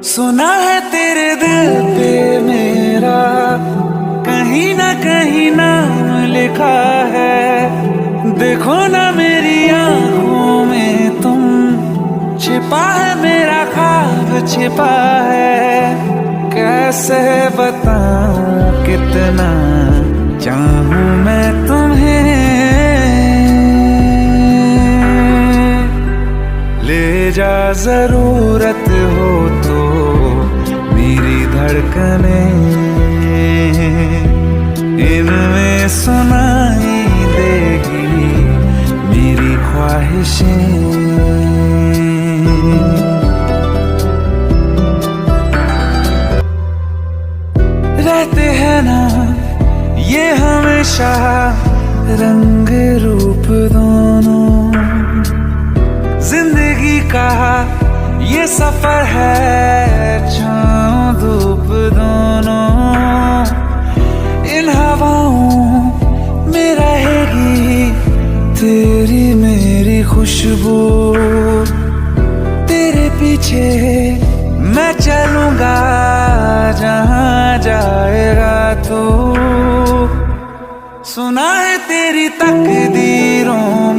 सुना है तेरे दिल पे मेरा कहीं ना कहीं नाम लिखा है। देखो ना मेरी आंखों में तुम, छिपा है मेरा ख्वाब छिपा है। कैसे बताऊं कितना चाहूं मैं तुम्हें। ले जा जरूरत हो तो मेरी धड़कने, इनमें सुनाई देगी मेरी ख्वाहिशें। रहते हैं ना ये हमेशा रंग रूप दोनों, जिंदगी का ये सफर है छाँव धूप दोनों। इन हवाओं में रहेगी तेरी मेरी खुशबू, तेरे पीछे मैं चलूंगा जहाँ जाएगा तू। सुना है तेरी तकदीरों